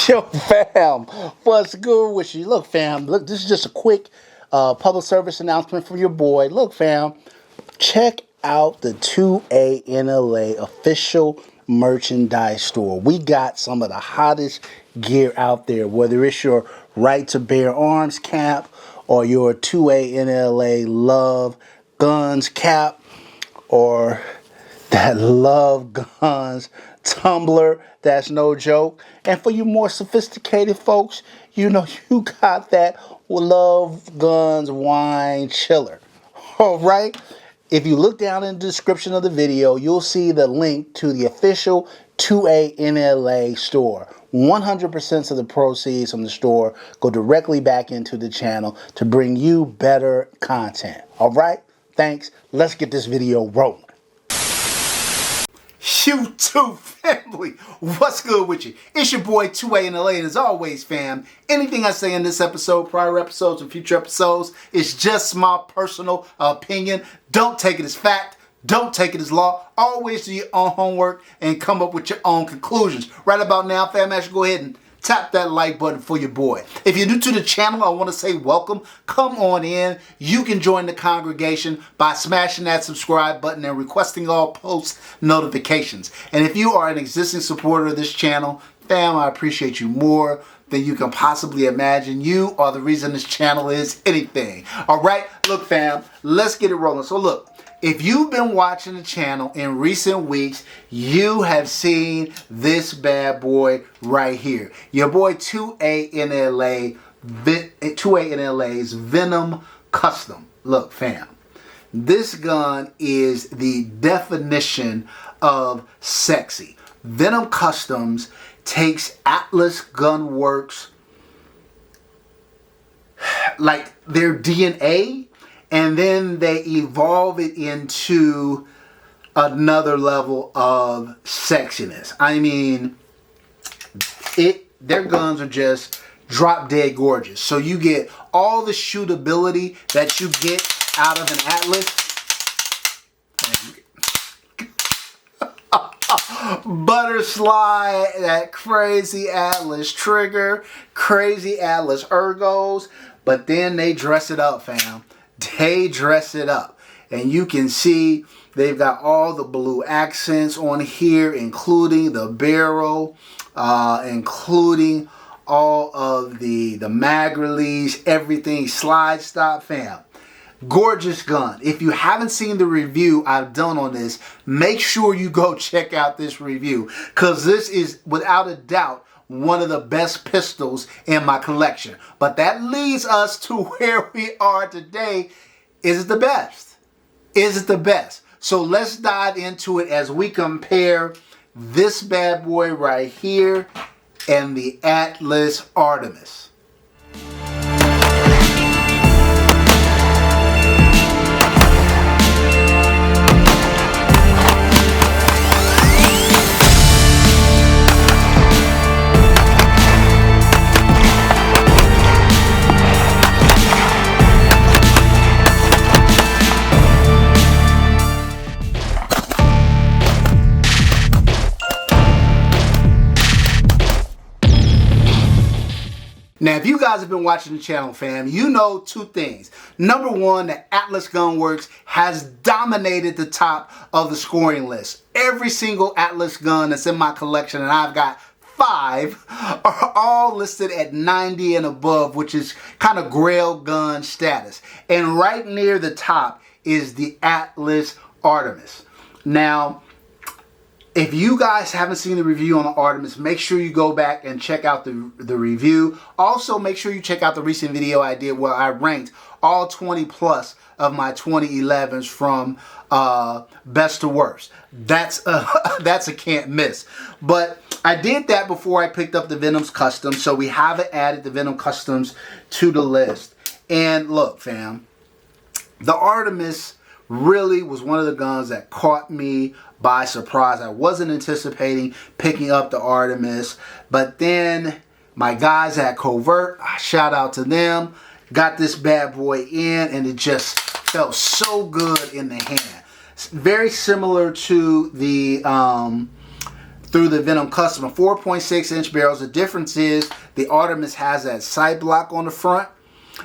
Yo, fam, what's good with you? Look, fam, look, this is just a quick public service announcement from your boy. Look, fam, check out the 2ANLA official merchandise store. We got some of the hottest gear out there, whether it's your Right to Bear Arms cap or your 2ANLA Love Guns cap or that Love Guns tumbler. That's no joke. And for you more sophisticated folks, you know you got that Love Guns wine chiller. All right. If you look down in the description of the video, you'll see the link to the official 2ANLA store. 100% of the proceeds from the store go directly back into the channel to bring you better content. All right. Thanks. Let's get this video rolling. YouTube family, what's good with you? It's your boy 2ANLA, and as always, fam, anything I say in this episode, prior episodes, and future episodes is just my personal opinion. Don't take it as fact. Don't take it as law. Always do your own homework and come up with your own conclusions. Right about now, fam, I should go ahead and tap that like button for your boy. If you're new to the channel, I want to say welcome. Come on in. You can join the congregation by smashing that subscribe button and requesting all post notifications. And if you are an existing supporter of this channel, fam, I appreciate you more than you can possibly imagine. You are the reason this channel is anything. All right, look, fam, let's get it rolling. So look, if you've been watching the channel in recent weeks, you have seen this bad boy right here. Your boy 2ANLA's Venom Custom. Look, fam, this gun is the definition of sexy. Venom Customs takes Atlas Gunworks, like their DNA, and then they evolve it into another level of sexiness. I mean, their guns are just drop dead gorgeous. So you get all the shootability that you get out of an Atlas. Butter slide, that crazy Atlas trigger, crazy Atlas ergos, but then they dress it up, fam. They dress it up, and you can see they've got all the blue accents on here, including the barrel, including all of the mag release, everything, slide stop, fam. Gorgeous gun. If you haven't seen the review I've done on this, make sure you go check out this review, because this is without a doubt one of the best pistols in my collection. But that leads us to where we are today. Is it the best? Is it the best? So let's dive into it as we compare this bad boy right here and the Atlas Artemis. Now, if you guys have been watching the channel, fam, you know two things. Number one, that Atlas Gunworks has dominated the top of the scoring list. Every single Atlas gun that's in my collection, and I've got 5, are all listed at 90 and above, which is kind of grail gun status. And right near the top is the Atlas Artemis. Now, if you guys haven't seen the review on the Artemis, make sure you go back and check out the review. Also, make sure you check out the recent video I did where I ranked all 20 plus of my 2011s from best to worst. That's a can't miss. But I did that before I picked up the Venom Customs, so we haven't added the Venom Customs to the list. And look, fam, the Artemis really was one of the guns that caught me by surprise. I wasn't anticipating picking up the Artemis, but then my guys at Covert, shout out to them, got this bad boy in, and it just felt so good in the hand. Very similar to the through the Venom Custom. 4.6-inch barrels. The difference is the Artemis has that sight block on the front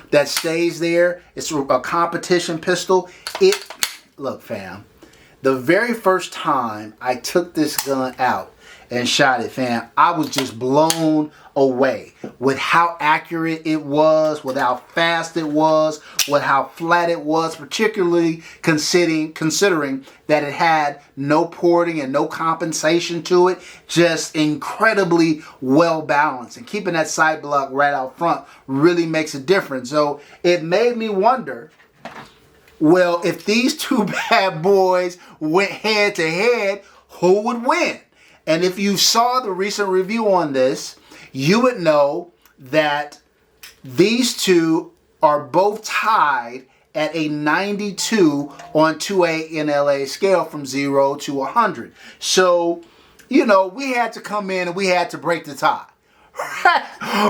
that stays there. It's a competition pistol. Look, fam, the very first time I took this gun out and shot it, fam, I was just blown away with how accurate it was, with how fast it was, with how flat it was, particularly considering that it had no porting and no compensation to it. Just incredibly well balanced, and keeping that sight block right out front really makes a difference. So it made me wonder, well, if these two bad boys went head to head, who would win? And if you saw the recent review on this, you would know that these two are both tied at a 92 on 2A NLA scale from 0 to 100. So, you know, we had to come in and we had to break the tie.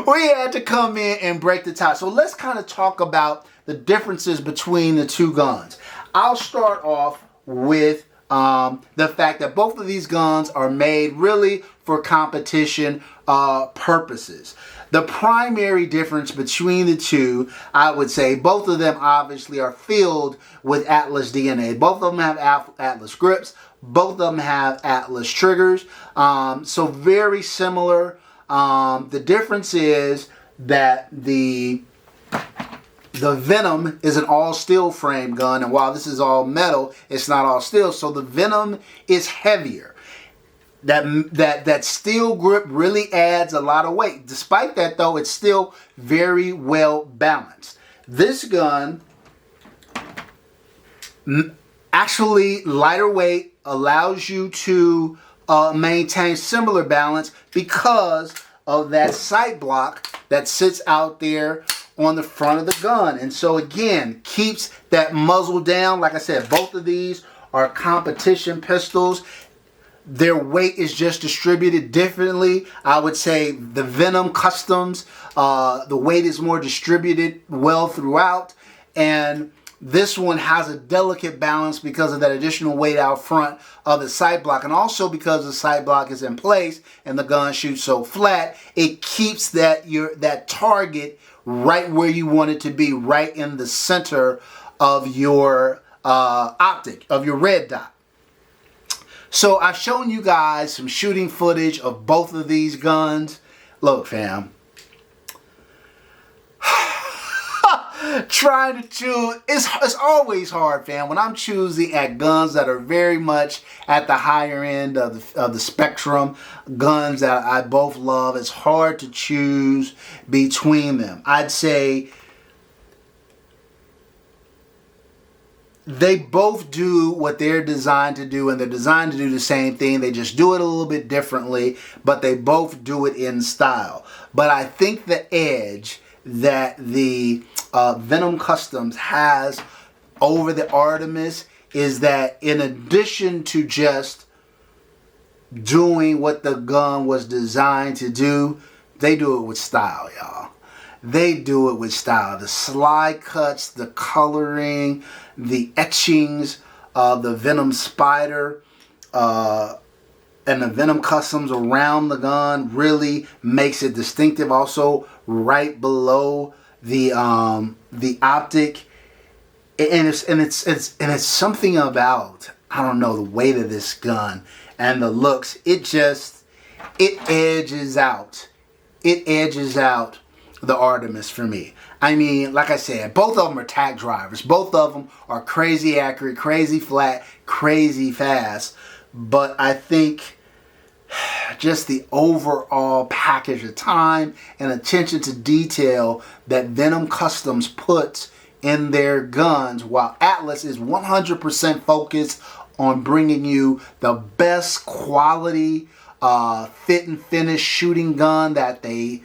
We had to come in and break the tie. So let's kind of talk about the differences between the two guns. I'll start off with the fact that both of these guns are made really for competition purposes. The primary difference between the two, I would say, both of them obviously are filled with Atlas DNA. Both of them have Atlas grips. Both of them have Atlas triggers. So very similar. The difference is that the Venom is an all steel frame gun, and while this is all metal, it's not all steel. So the Venom is heavier. That steel grip really adds a lot of weight. Despite that, though, it's still very well balanced. This gun, actually lighter weight, allows you to maintain similar balance because of that sight block that sits out there on the front of the gun. And so again, keeps that muzzle down. Like I said, both of these are competition pistols. Their weight is just distributed differently. I would say the Venom Customs, the weight is more distributed well throughout, and this one has a delicate balance because of that additional weight out front of the sight block, and also because the sight block is in place and the gun shoots so flat, it keeps that target right where you want it to be, right in the center of your optic, of your red dot. So I've shown you guys some shooting footage of both of these guns. Look, fam, trying to choose, it's always hard, fam, when I'm choosing at guns that are very much at the higher end of the spectrum, guns that I both love. It's hard to choose between them. I'd say they both do what they're designed to do, and they're designed to do the same thing. They just do it a little bit differently, but they both do it in style. But I think the edge that the Venom Customs has over the Artemis is that in addition to just doing what the gun was designed to do, they do it with style, y'all. They do it with style. The slide cuts, the coloring, the etchings of the Venom Spider and the Venom Customs around the gun really makes it distinctive. Also, right below the optic, and it's something about, I don't know, the weight of this gun and the looks. It edges out. It edges out the Artemis for me. I mean, like I said, both of them are tack drivers. Both of them are crazy accurate, crazy flat, crazy fast. But I think just the overall package of time and attention to detail that Venom Customs puts in their guns, while Atlas is 100% focused on bringing you the best quality fit and finish shooting gun that they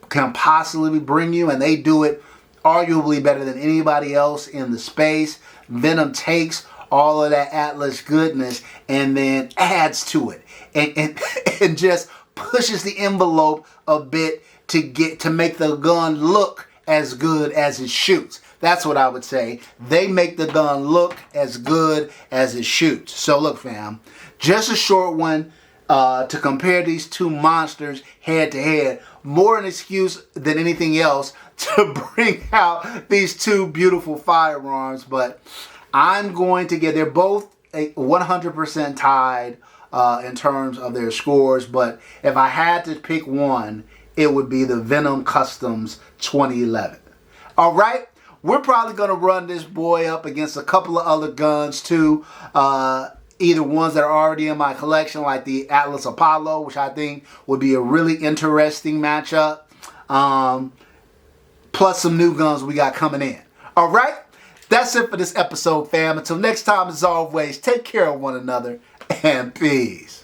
can possibly bring you, and they do it arguably better than anybody else in the space. Venom takes all of that Atlas goodness and then adds to it and just pushes the envelope a bit to make the gun look as good as it shoots. That's what I would say. They make the gun look as good as it shoots. So look, fam, just a short one. to compare these two monsters head to head. More an excuse than anything else to bring out these two beautiful firearms. But I'm going to get, they're both 100% tied in terms of their scores. But if I had to pick one, it would be the Venom Customs 2011. All right. We're probably going to run this boy up against a couple of other guns too. Either ones that are already in my collection, like the Atlas Apollo, which I think would be a really interesting matchup. Plus some new guns we got coming in. All right? That's it for this episode, fam. Until next time, as always, take care of one another and peace.